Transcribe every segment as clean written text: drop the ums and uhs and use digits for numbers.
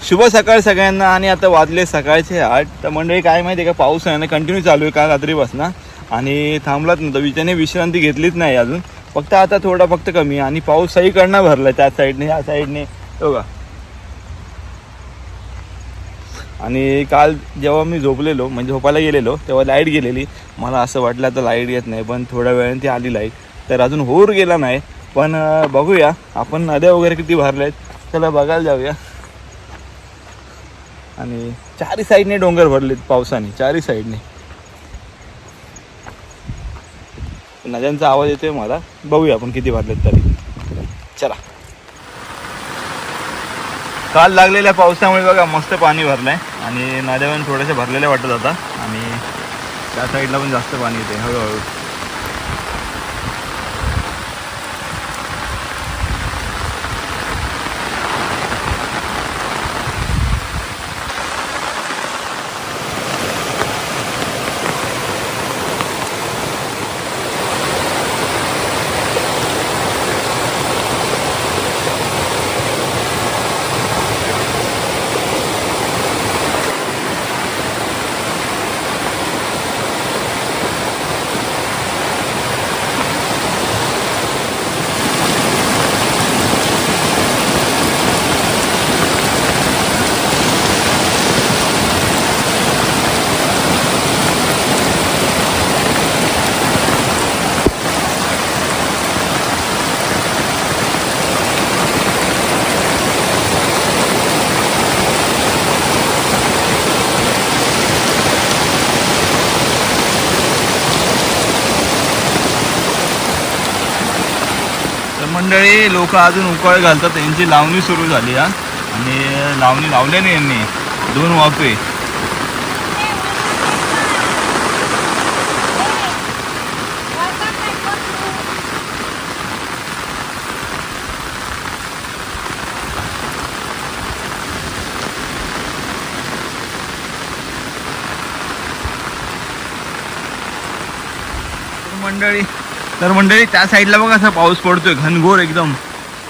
शुभ सकाळ सगळ्यांना. आणि आता वाजले सकाळचे 8. तर मंडळी काय माहिती आहे का, पाऊस आहे ना कंटिन्यू चालू आहे काल रात्रीपासून आणि थांबलाच नव्हता. त्याने विश्रांती घेतलीच नाही अजून, फक्त आता थोडा फक्त कमी. आणि पाऊस सगळीकडनं भरला, त्या साईडने ह्या साईडने बघा. आणि काल जेव्हा मी झोपलेलो म्हणजे झोपायला गेलेलो तेव्हा लाईट गेलेली. मला असं वाटलं आता लाईट येत नाही, पण थोड्या वेळाने ती आली लाईट. तर अजून होर गेला नाही, पण बघूया आपण नद्या वगैरे किती भरल्या आहेत, चला बघायला जाऊया. आणि चारी साईडने डोंगर भरलेत पावसाने, चारी साईडने. नद्यांचा आवाज येतोय मला, बघूया आपण किती भरलेत तरी. चला. काल लागलेल्या पावसामुळे बघा मस्त पाणी भरलंय आणि नद्या पण थोड्याशा भरलेल्या वाटत होता. आणि त्या साईडला पण जास्त पाणी येते हळूहळू. मंडळी लोक अजून उकाळ घालतात, यांची लावणी सुरू झाली आणि लावणी लावल्याने यांनी 2 वाफे. तर मंडळी त्या साईडला बघा असा पाऊस पडतोय घनघोर एकदम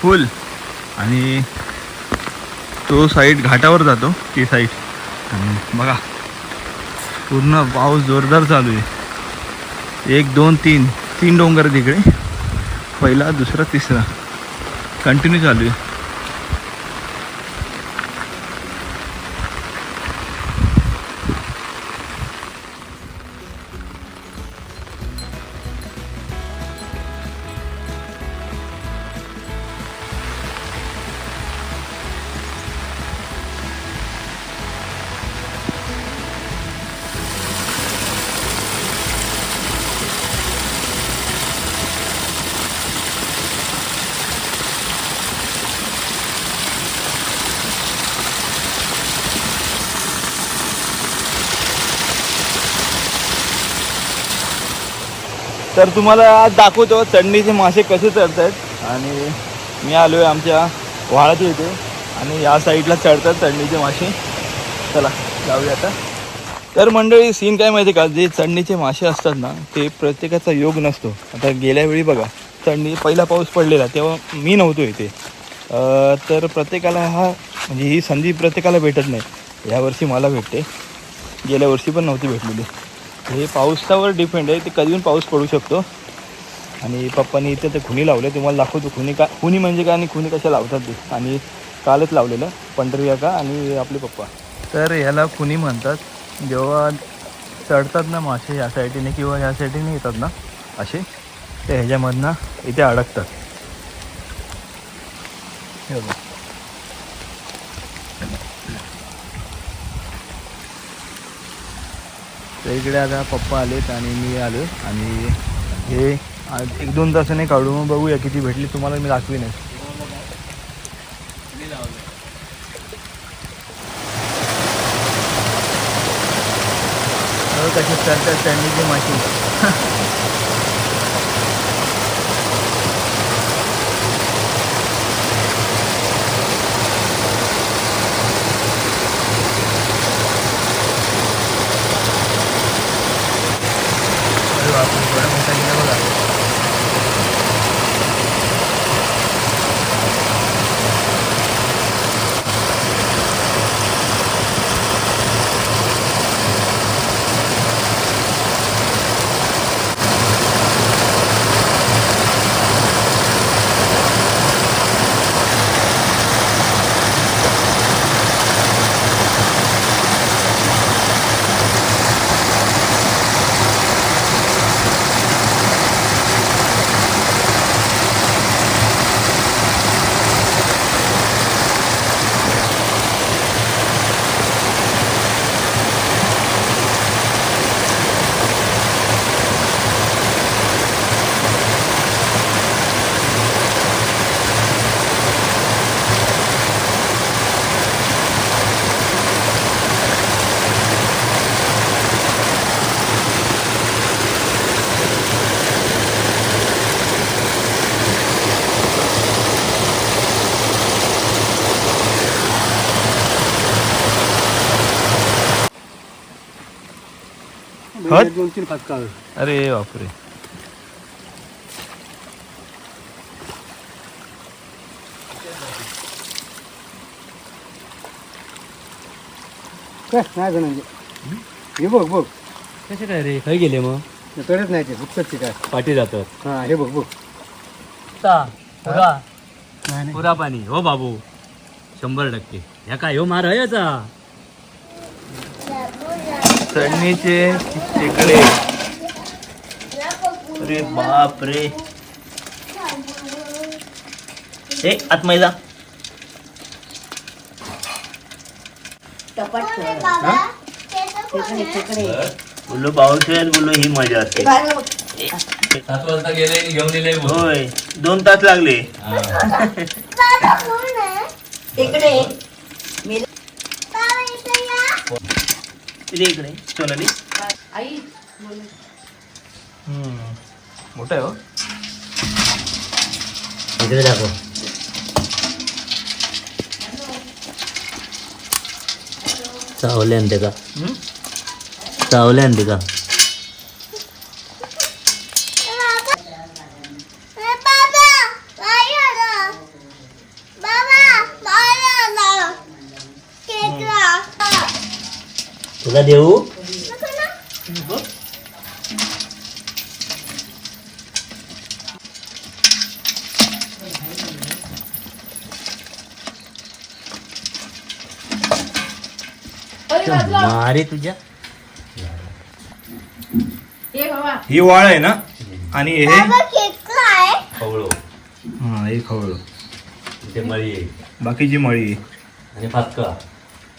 फुल. आणि तो साईड घाटावर जातो ती साईड. आणि बघा पूर्ण पाऊस जोरदार चालू आहे. 1 2 3 डोंगर तिकडे, पहिला दुसरा तिसरा कंटिन्यू चालू आहे. तर तुम्हाला आज दाखवतो चढणीचे मासे कसे चढतात. आणि मी आलो आहे आमच्या व्हाळाच्या इथे आणि या साईडला चढतात चढणीचे मासे. चला जाऊया आता. तर मंडळी सीन काय माहिती का, जे चढणीचे मासे असतात ना ते प्रत्येकाचा योग नसतो. आता गेल्या वेळी बघा चढणी पहिला पाऊस पडलेला तेव्हा मी नव्हतो इथे. तर प्रत्येकाला म्हणजे ही संधी प्रत्येकाला भेटत नाही. यावर्षी मला भेटते, गेल्या वर्षी पण नव्हती भेटलेली. हे पावसावर डिपेंड आहे, ते कधी पण पाऊस पडू शकतो. आणि पप्पानी इथे ते खुनी लावले, तुम्हाला दाखवतो खुनी म्हणजे काय आणि खुनी कशा लावतात ते. आणि कालच लावलेलं पंढरी का आणि आपले पप्पा. तर याला खुनी म्हणतात. जेव्हा चढतात ना मासे या साईडीने किंवा ह्या साईडीने येतात ना असे, ते ह्याच्यामधनं इथे अडकतात. हे बघा तर इकडे आता पप्पा आलेत आणि मी आलो. आणि हे 1 2 तासाने काढू, मग बघूया किती भेटली, तुम्हाला मी दाखवीनच. कशी चढतात चढणीची माशी. गवत 2-3 फाटका. अरे बापरे. काय नाही गणांचे. हे बघ बघ. कसे काय रे काय गेले मग कळत नाही ते फुटतात काय. पाठी जातात. हा हे बघ बघ. पुरा नाही पुरा पाणी हो बाबू 100%. ह्या काय हो मार याचा चढणीचे तिकडे. अरे बाप रे. ए आतमध्ये जा. बोललो पावसाळ्यात बोललो ही मजा असते. 7 वाजता गेले घेऊन दिले. होय 2 तास लागले. इकडे सोनाली मोठा आहे हो. इकडे दाखव. चावले आणते का चावले आणते का. तुला देऊ मारे तुझ्या. ही वाळ आहे ना आणि हे खवळो हा हे खवळ. इथे मळी आहे बाकीची मळी आणि फाटका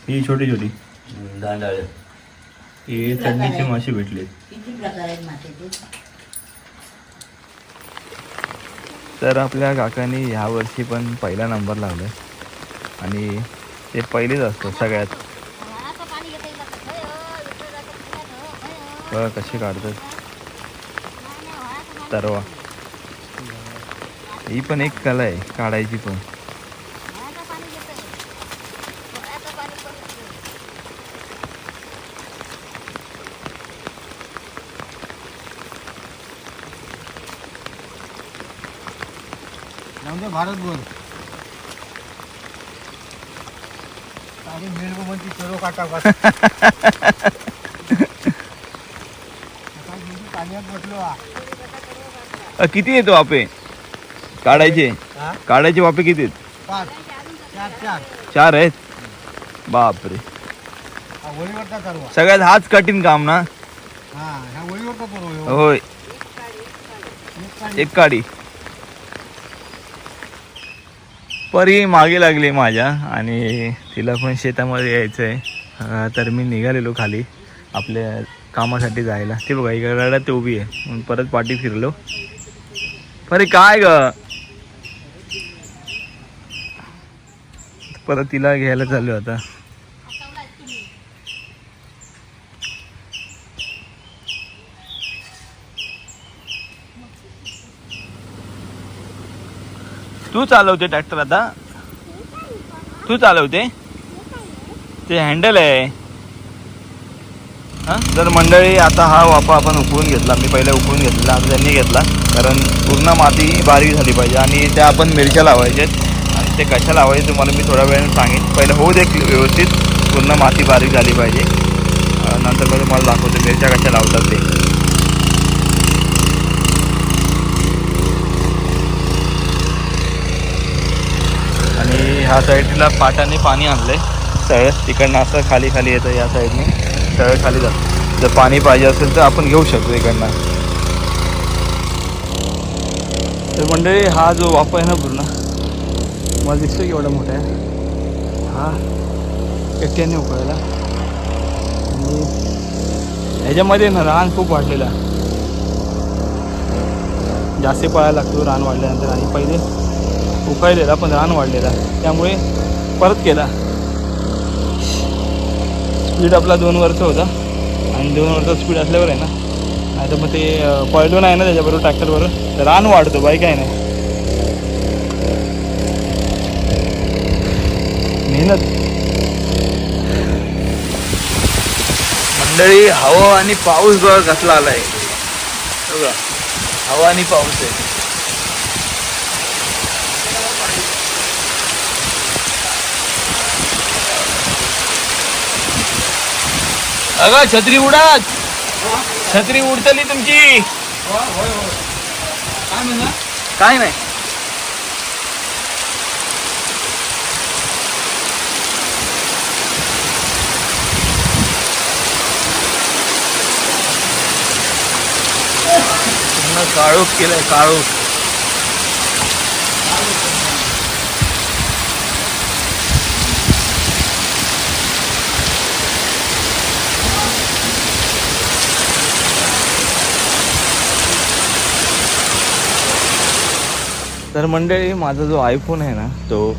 ही छोटी छोटी. दांडाळ हे चढणीचे मासे भेटले. तर आपल्या काकांनी ह्या वर्षी पण पहिला नंबर लावलाय आणि ते पहिलेच असतं सगळ्यात. बघा कसे काढतात तरवा. ही पण एक कला आहे काढायची पण. भारत बोल. अरे मेलगोमनची चोरो काटा बस. पाण्यात बसलो. किती येतो वापे काढायचे. काढायचे वापे किती आहेत. 5 4 4 आहेत. बापरे. वळीवरचा तरवा. सगळ्यात हाच कठीण काम ना. हा ह्या वळीवरचा तरवा. होय एक काडी. परी मागे लागली माझ्या आणि तिला पण शेतामध्ये यायचं आहे. तर मी निघालेलो खाली आपल्या कामासाठी जायला. ते बघा इकडे रड्यात ते उभी आहे म्हणून परत पाठी फिरलो. परी काय ग. परत तिला घ्यायला चाललो आता. तू चालवते ट्रॅक्टर आता. तू चालवते ते हँडल आहे. हां जर मंडळी आता हा वापा आपण उकळून घेतला. मी पहिले उकळून घेतलेला आता त्यांनी घेतला कारण पूर्ण माती बारीक झाली पाहिजे आणि त्या आपण मिरच्या लावायच्यात आणि ते कशा लावायचे तुम्हाला मी थोड्या वेळाने सांगेन. पहिलं होऊ दे व्यवस्थित पूर्ण माती बारीक झाली पाहिजे. नंतर मी तुम्हाला दाखवतो मिरच्या कशा लावतात ते. आणि ह्या साईडला पाटाने पाणी आणलंय सगळं. तिकडनं असं खाली खाली येतं या साईडने सगळं खाली जातं. जर पाणी पाहिजे असेल तर आपण घेऊ शकतो इकडनं. तर मंडळी हा जो वापा आहे ना पूर्ण मला दिसतो की एवढा मोठा आहे. हा एकट्याने उकळायला आणि ह्याच्यामध्ये ना रान खूप वाढलेला. जास्त पळायला लागतो रान वाढल्यानंतर. आणि पहिले उकळलेला पण रान वाढलेला त्यामुळे परत केला. स्पीड आपला 2 वर्ष होता आणि 2 वर्षाचा स्पीड असल्यावर आहे ना. नाही तर मग ते पळलो नाही ना त्याच्याबरोबर ट्रॅक्टरबरोबर तर रान वाढतो बाई काय नाही. मेहनत मंडळी हवा आणि पाऊस बघा कसला आलाय बघा. हवा आणि पाऊस आहे. अगं छत्री उडात, छत्री उडतली तुमची. काय म्हणा काय नाही. काळोख केलाय काळोख. तर मंडळी माझा जो आयफोन आहे ना तो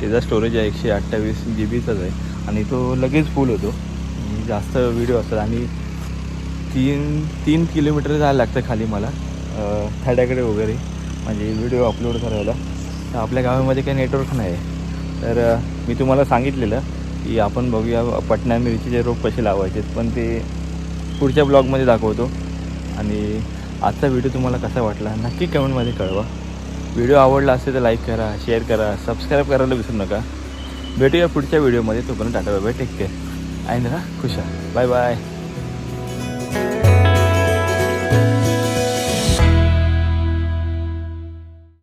त्याचा स्टोरेज आहे 128 GB आहे आणि तो लगेच फुल होतो. जास्त व्हिडिओ असतात आणि 3 किलोमीटर जायला लागतं खाली मला थाड्याकडे वगैरे म्हणजे व्हिडिओ अपलोड करायला. तर आपल्या गावामध्ये काही नेटवर्क नाही आहे. तर मी तुम्हाला सांगितलेलं की आपण बघूया पटना मिरचीचे रोप कसे लावायचे पण ते पुढच्या ब्लॉगमध्ये दाखवतो. आणि आजचा व्हिडिओ तुम्हाला कसा वाटला नक्की कमेंटमध्ये कळवा. व्हिडिओ आवडला असेल तर लाईक करा, शेअर करा, सबस्क्राईब करायला विसरू नका. भेटूया पुढच्या व्हिडिओमध्ये. तोपर्यंत tata bye bye, take care आणि ना खुशा. Bye bye.